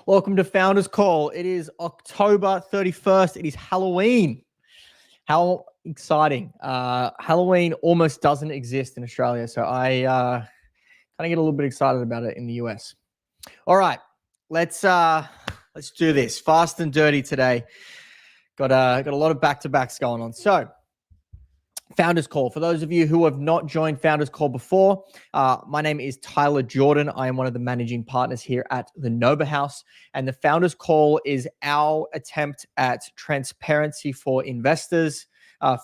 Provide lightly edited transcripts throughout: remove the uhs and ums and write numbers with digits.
Welcome to Founders Call. It is October 31st. It is Halloween. How exciting. Halloween almost doesn't exist in Australia, so I kind of get a little bit excited about it in the US. All right, let's do this. Fast and dirty today. Got a lot of back-to-backs going on. So, Founders Call. For those of you who have not joined Founders Call before, my name is Tyler Jordan. I am one of the managing partners here at the Nova House. And the Founders Call is our attempt at transparency for investors,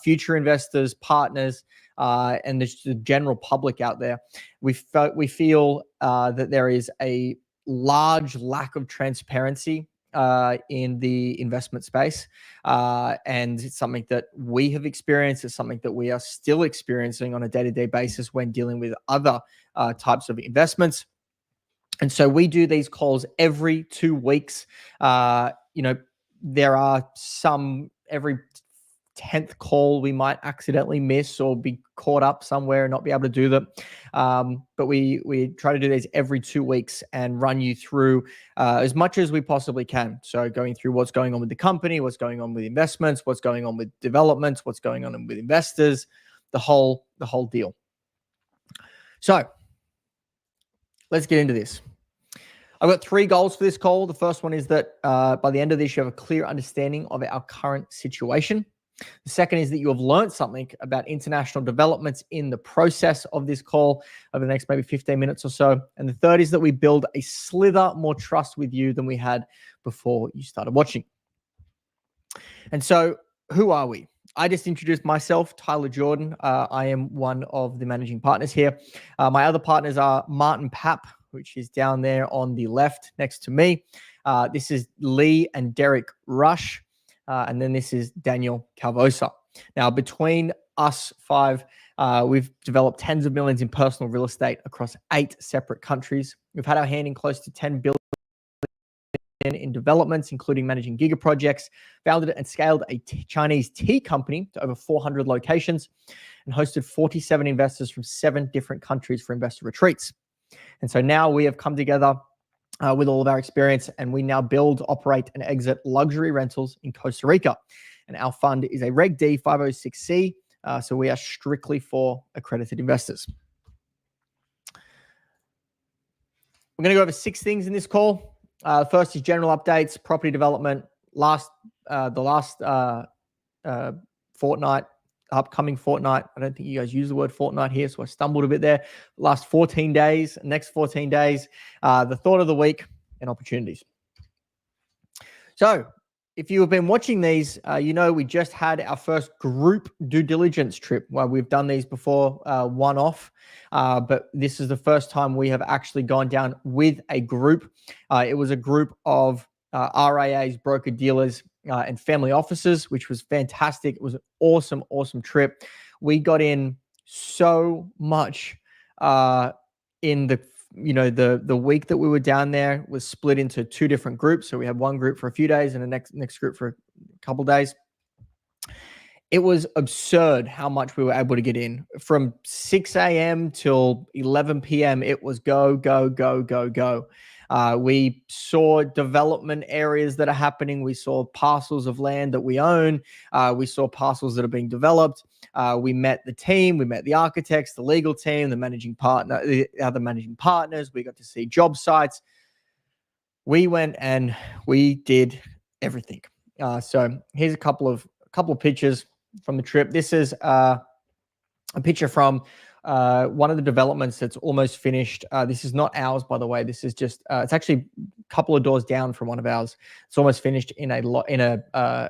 future investors, partners, and the general public out there. We feel that there is a large lack of transparency in the investment space. And it's something that we have experienced. It's something that we are still experiencing on a day-to-day basis when dealing with other types of investments. And so we do these calls every 2 weeks. There are some every 10th call we might accidentally miss or be caught up somewhere and not be able to do them. But we try to do these every 2 weeks and run you through as much as we possibly can. So going through what's going on with the company, what's going on with investments, what's going on with developments, what's going on with investors, the whole deal. So let's get into this. I've got 3 goals for this call. The first one is that by the end of this, you have a clear understanding of our current situation. The second is that you have learned something about international developments in the process of this call over the next maybe 15 minutes or so. And the third is that we build a slither more trust with you than we had before you started watching. And so who are we? I just introduced myself, Tyler Jordan. I am one of the managing partners here. My other partners are Martin Papp, which is down there on the left next to me. This is Lee and Derek Rush. And then this is Daniel Calvosa. Now, between us 5, we've developed tens of millions in personal real estate across 8 separate countries. We've had our hand in close to 10 billion in developments, including managing giga projects, founded and scaled a Chinese tea company to over 400 locations, and hosted 47 investors from 7 different countries for investor retreats. And so now we have come together with all of our experience, and we now build, operate, and exit luxury rentals in Costa Rica. And our fund is a Reg D 506C, so we are strictly for accredited investors. We're going to go over 6 things in this call. First is general updates, property development, the last fortnight, upcoming fortnight. I don't think you guys use the word fortnight here, so I stumbled a bit there. Last 14 days, next 14 days, the thought of the week, and opportunities. So if you have been watching these, we just had our first group due diligence trip. Well, we've done these before, one-off, but this is the first time we have actually gone down with a group. It was a group of RIAs, broker-dealers, and family offices, which was fantastic. It was an awesome, awesome trip. We got in so much in the week that we were down there was split into 2 different groups. So we had one group for a few days and the next group for a couple of days. It was absurd how much we were able to get in. From 6 a.m. till 11 p.m., it was go, go, go, go, go. We saw development areas that are happening. We saw parcels of land that we own. We saw parcels that are being developed. We met the team. We met the architects, the legal team, the managing partner, the other managing partners. We got to see job sites. We went and we did everything. So here's a couple of pictures from the trip. This is a picture from one of the developments that's almost finished. This is not ours, by the way. This is just it's actually a couple of doors down from one of ours. It's almost finished in an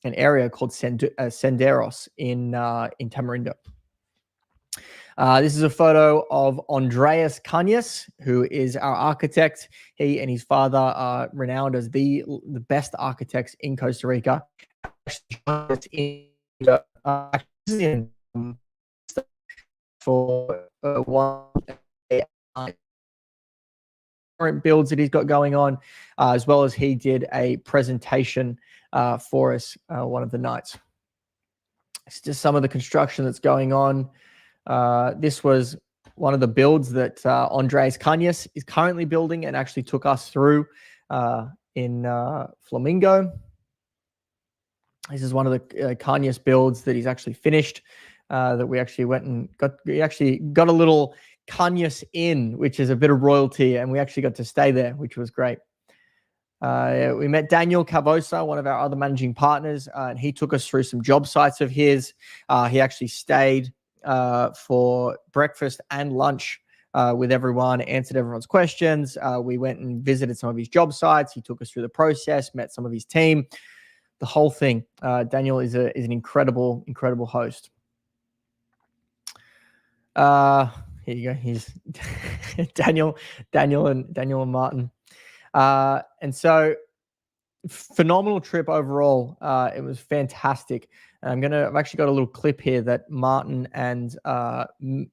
area called Senderos in Tamarindo. This is a photo of Andreas Cañas, who is our architect. He and his father are renowned as the best architects in Costa Rica. For one current builds that he's got going on, as well as he did a presentation for us one of the nights. It's just some of the construction that's going on. This was one of the builds that Andres Cañas is currently building and actually took us through in Flamingo. This is one of the Cañas builds that he's actually finished, that we actually went and got a little Cañas Inn, which is a bit of royalty, and we actually got to stay there, which was great. We met Daniel Cavosa, one of our other managing partners, and he took us through some job sites of his. He actually stayed for breakfast and lunch with everyone, answered everyone's questions. We went and visited some of his job sites. He took us through the process, met some of his team, the whole thing. Daniel is an incredible host. Here you go. He's Daniel and Martin. And so phenomenal trip overall. It was fantastic. I've actually got a little clip here that Martin and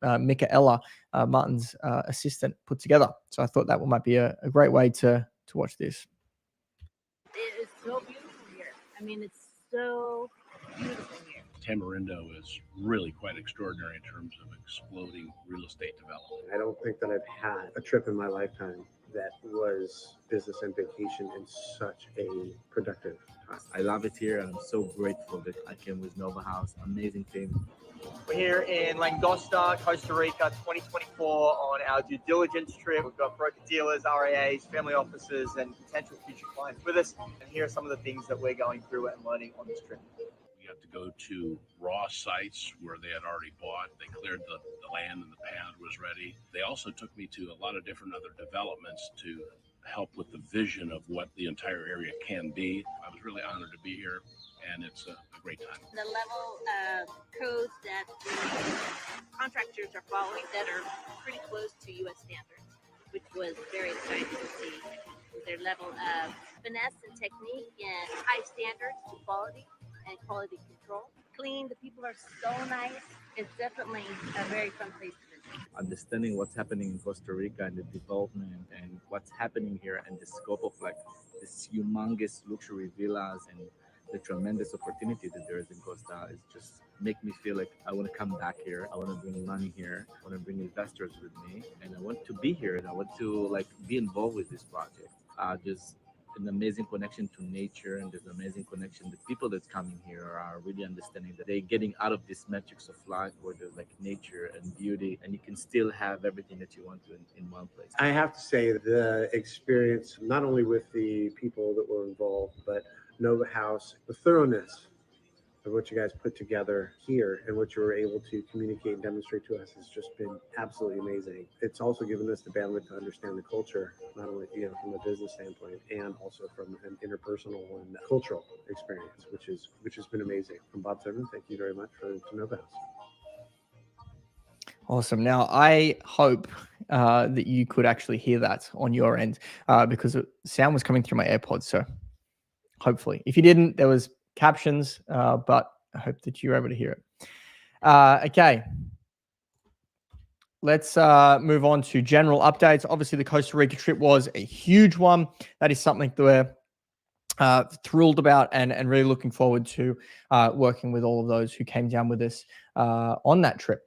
Michaela, Martin's assistant, put together. So I thought that might be a great way to watch this. It is so beautiful here. I mean, it's so beautiful here. Tamarindo is really quite extraordinary in terms of exploding real estate development. I don't think that I've had a trip in my lifetime that was business and vacation in such a productive time. I love it here, and I'm so grateful that I came with Nova Haus. Amazing team. We're here in Langosta, Costa Rica, 2024 on our due diligence trip. We've got broker dealers, RIAs, family offices, and potential future clients with us. And here are some of the things that we're going through and learning on this trip. We got to go to raw sites where they had already bought. They cleared the land and the pad was ready. They also took me to a lot of different other developments to help with the vision of what the entire area can be. I was really honored to be here, and it's a great time. The level of codes that the contractors are following that are pretty close to U.S. standards, which was very exciting to see. Their level of finesse and technique and high standards to quality and quality control. Clean, the people are so nice. It's definitely a very fun place to visit. Understanding what's happening in Costa Rica and the development and what's happening here and the scope of like this humongous luxury villas and the tremendous opportunity that there is in Costa is just make me feel like I want to come back here. I want to bring money here. I want to bring investors with me, and I want to be here and I want to like be involved with this project. Just an amazing connection to nature, and there's an amazing connection. The people that's coming here are really understanding that they're getting out of this metrics of life where there's like nature and beauty, and you can still have everything that you want to in one place. I have to say the experience, not only with the people that were involved, but Nova Haus, the thoroughness of what you guys put together here and what you were able to communicate and demonstrate to us has just been absolutely amazing. It's also given us the bandwidth to understand the culture, not only from a business standpoint and also from an interpersonal and cultural experience, which has been amazing. From Bob Zimmerman, thank you very much to Nova Haus. Awesome. Now, I hope that you could actually hear that on your end because sound was coming through my AirPods. So hopefully, if you didn't, there was captions, but I hope that you're able to hear it. Okay. Let's move on to general updates. Obviously, the Costa Rica trip was a huge one. That is something that we're thrilled about and really looking forward to working with all of those who came down with us on that trip.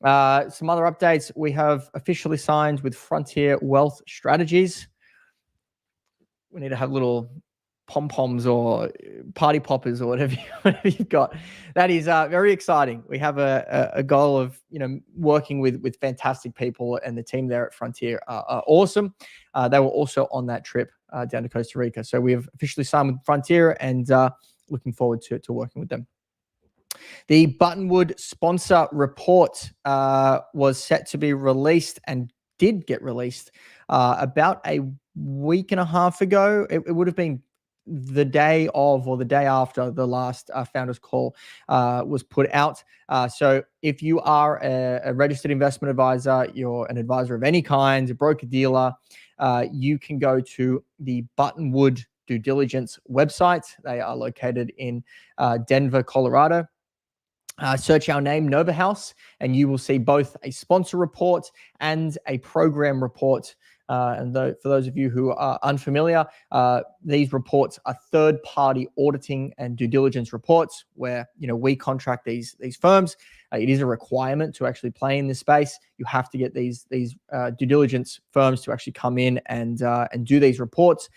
Some other updates. We have officially signed with Frontier Wealth Strategies. We need to have little pom-poms or party poppers or whatever you've got. That is very exciting. We have a goal of working with fantastic people, and the team there at Frontier are awesome. They were also on that trip down to Costa Rica. So we have officially signed with Frontier and looking forward to working with them. The Buttonwood sponsor report was set to be released and did get released about a week and a half ago. It would have been the day of or the day after the last founders call was put out. So if you are a registered investment advisor, you're an advisor of any kind, a broker dealer, you can go to the Buttonwood due diligence website. They are located in Denver, Colorado. Search our name, Nova Haus, and you will see both a sponsor report and a program report. For those of you who are unfamiliar, these reports are third-party auditing and due diligence reports where we contract these firms. It is a requirement to actually play in this space. you have to get these due diligence firms to actually come in and do these reports.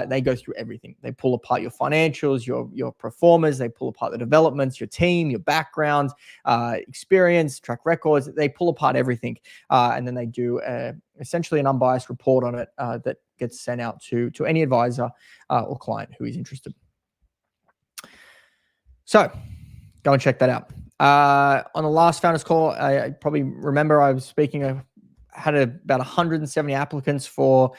They go through everything. They pull apart your financials, your performers. They pull apart the developments, your team, your background, experience, track records. They pull apart everything, and then they do essentially an unbiased report on it that gets sent out to any advisor or client who is interested. So go and check that out. On the last founders call, I probably remember I was speaking. I had about 170 applicants for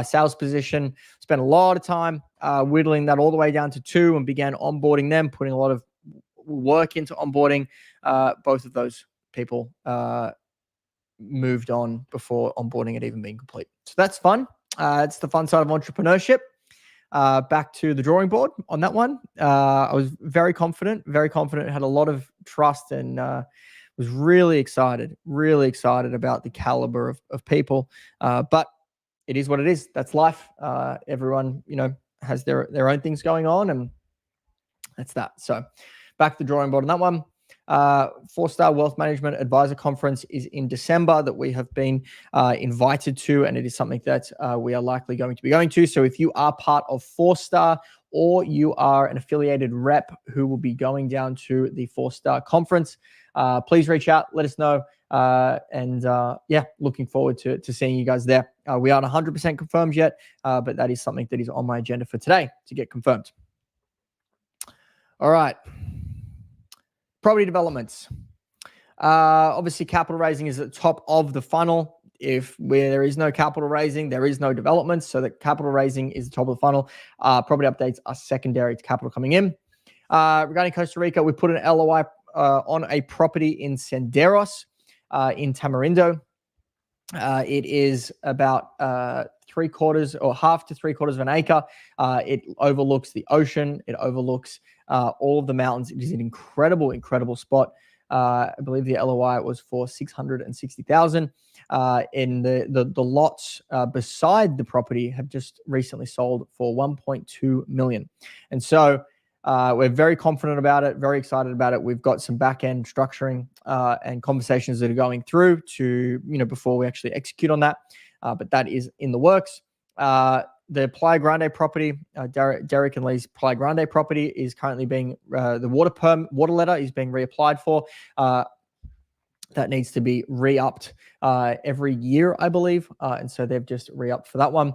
sales position. Spent a lot of time whittling that all the way down to 2 and began onboarding them, putting a lot of work into onboarding. Both of those people moved on before onboarding had even been complete. So that's fun. It's the fun side of entrepreneurship. Back to the drawing board on that one. I was very confident, had a lot of trust, and was really excited about the caliber of people. But it is what it is. That's life. Everyone, has their own things going on, and that's that. So back to the drawing board on that one. 4-Star Wealth Management Advisor Conference is in December that we have been invited to, and it is something that we are likely going to be going to. So if you are part of 4-Star or you are an affiliated rep who will be going down to the 4-Star conference, please reach out, let us know. Looking forward to seeing you guys there. We aren't 100% confirmed yet, but that is something that is on my agenda for today to get confirmed. All right. Property developments. Obviously, capital raising is at the top of the funnel. Where there is no capital raising, there is no developments. So the capital raising is the top of the funnel. Property updates are secondary to capital coming in. Regarding Costa Rica, we put an LOI on a property in Senderos in Tamarindo. It is about 3/4 or half to 3/4 of an acre. It overlooks the ocean. It overlooks all of the mountains. It is an incredible spot. I believe the LOI was for $660,000. In the lots beside the property have just recently sold for $1.2 million. And so we're very confident about it, very excited about it. We've got some back-end structuring and conversations that are going through to, before we actually execute on that. But that is in the works. The Playa Grande property, Derek and Lee's Playa Grande property is currently being, the water letter is being reapplied for. That needs to be re-upped every year, I believe. And so they've just re-upped for that one.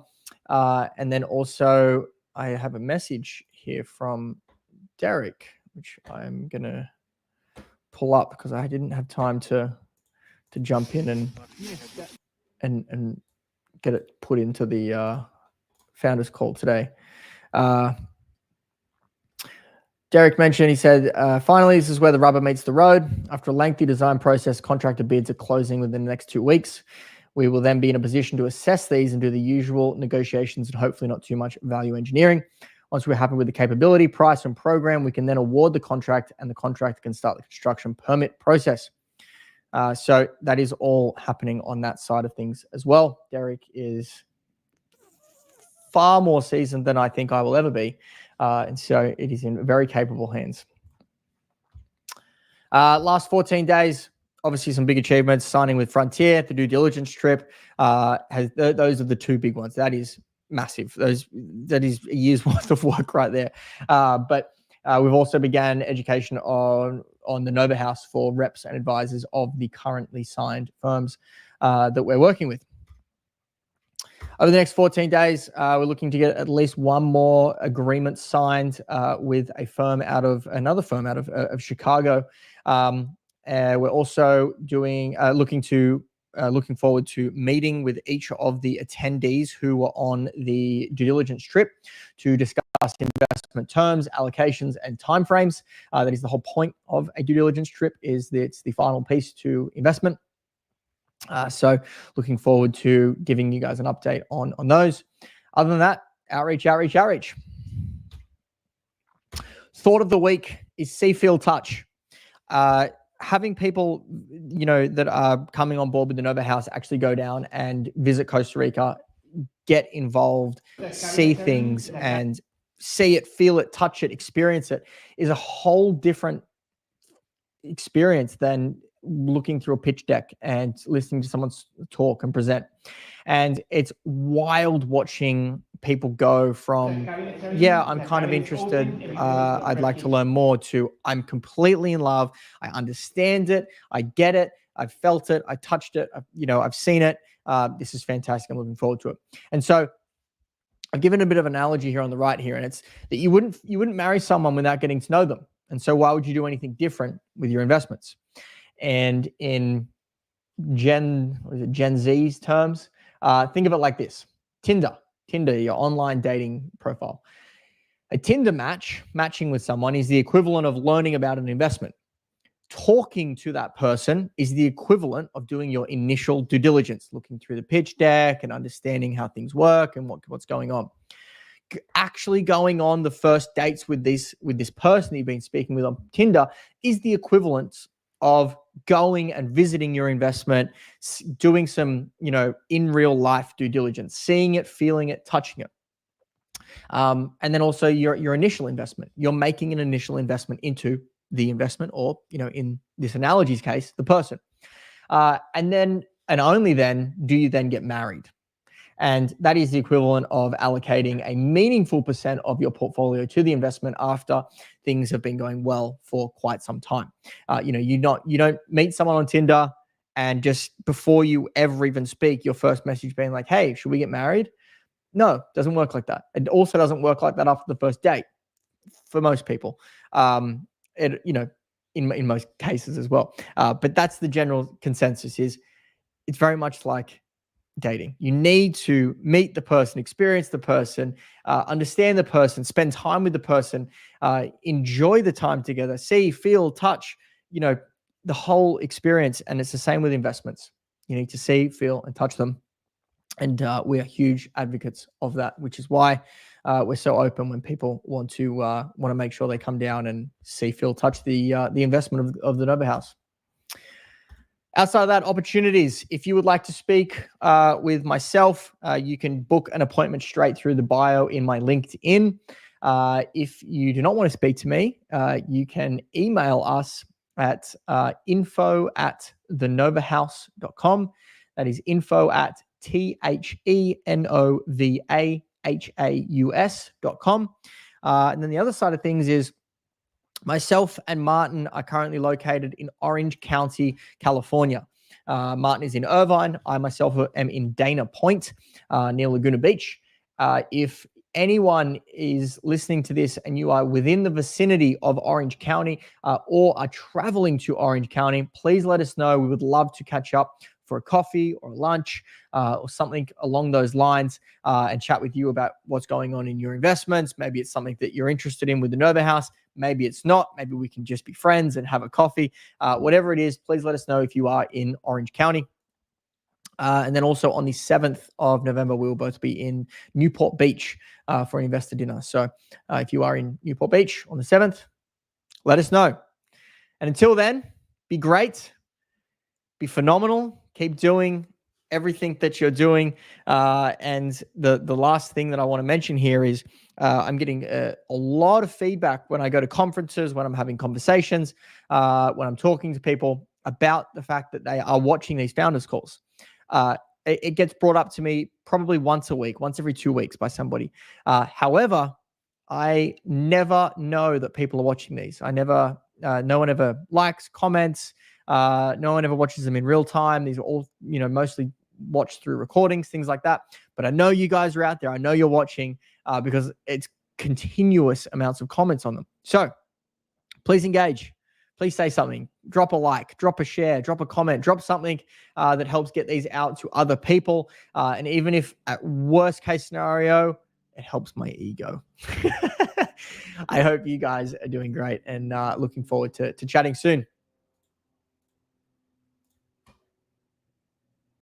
And then also I have a message here from Derek, which I'm going to pull up because I didn't have time to jump in and get it put into the founders call today. Derek mentioned, he said, finally, this is where the rubber meets the road. After a lengthy design process, contractor bids are closing within the next 2 weeks. We will then be in a position to assess these and do the usual negotiations and hopefully not too much value engineering. Once we're happy with the capability, price, and program, we can then award the contract and the contractor can start the construction permit process. So that is all happening on that side of things as well. Derek is far more seasoned than I think I will ever be. And so it is in very capable hands. Last 14 days, obviously some big achievements. Signing with Frontier, the due diligence trip. Those are the 2 big ones. That is massive. That is a year's worth of work right there. But we've also began education on the Nova House for reps and advisors of the currently signed firms that we're working with. Over the next 14 days, we're looking to get at least one more agreement signed with another firm out of Chicago. We're also looking forward to meeting with each of the attendees who were on the due diligence trip to discuss investment terms, allocations, and timeframes. That is the whole point of a due diligence trip, is that it's the final piece to investment. So looking forward to giving you guys an update on those. Other than that, outreach. Thought of the week is Seafield Touch. Having people, that are coming on board with the Nova House actually go down and visit Costa Rica, get involved, see things, and see it, feel it, touch it, experience it, is a whole different experience than looking through a pitch deck and listening to someone talk and present. And it's wild watching people go from, yeah, I'm kind of interested, I'd like to learn more, to I'm completely in love, I understand it, I get it, I've felt it, I touched it, I've seen it. This is fantastic. I'm looking forward to it. And so I've given a bit of an analogy here on the right here, and it's that you wouldn't marry someone without getting to know them. And so why would you do anything different with your investments? And in Gen Z's terms, think of it like this: Tinder, your online dating profile. A Tinder matching with someone is the equivalent of learning about an investment. Talking to that person is the equivalent of doing your initial due diligence, looking through the pitch deck and understanding how things work and what's going on. Actually going on the first dates with this person you've been speaking with on Tinder is the equivalent of going and visiting your investment, doing some, in real life due diligence, seeing it, feeling it, touching it. And then also your initial investment. You're making an initial investment into the investment, or, in this analogy's case, the person. And only then do you then get married. And that is the equivalent of allocating a meaningful percent of your portfolio to the investment after things have been going well for quite some time. You don't meet someone on Tinder and just before you ever even speak, your first message being like, hey, should we get married? No, it doesn't work like that. It also doesn't work like that after the first date for most people. In most cases as well. But that's the general consensus. Is it's very much like dating. You need to meet the person, experience the person, understand the person, spend time with the person, enjoy the time together, see, feel, touch, the whole experience. And it's the same with investments. You need to see, feel, and touch them. And we are huge advocates of that, which is why we're so open when people want to make sure they come down and see, feel, touch the investment of the Nova House. Outside of that, opportunities. If you would like to speak with myself, you can book an appointment straight through the bio in my LinkedIn. If you do not want to speak to me, you can email us at info@thenovahouse.com. That is info@thenovahaus.com. And then the other side of things is myself and Martin are currently located in Orange County, California. Martin is in Irvine. I myself am in Dana Point, near Laguna Beach. If anyone is listening to this and you are within the vicinity of Orange County or are traveling to Orange County, please let us know. We would love to catch up for a coffee or lunch or something along those lines and chat with you about what's going on in your investments. Maybe it's something that you're interested in with the Nova House. Maybe it's not. Maybe we can just be friends and have a coffee. Whatever it is, please let us know if you are in Orange County. And then also on the 7th of November, we will both be in Newport Beach for an investor dinner. So if you are in Newport Beach on the 7th, let us know. And until then, be great, be phenomenal, keep doing everything that you're doing. And the last thing that I want to mention here is I'm getting a lot of feedback when I go to conferences, when I'm having conversations, when I'm talking to people about the fact that they are watching these founders calls. It gets brought up to me probably once a week, once every 2 weeks by somebody. However, I never know that people are watching these. No one ever likes, comments. No one ever watches them in real time. These are all, mostly watched through recordings, things like that. But I know you guys are out there. I know you're watching because it's continuous amounts of comments on them. So please engage. Please say something. Drop a like, drop a share, drop a comment, drop something that helps get these out to other people. And even if at worst case scenario, it helps my ego. I hope you guys are doing great and looking forward to chatting soon.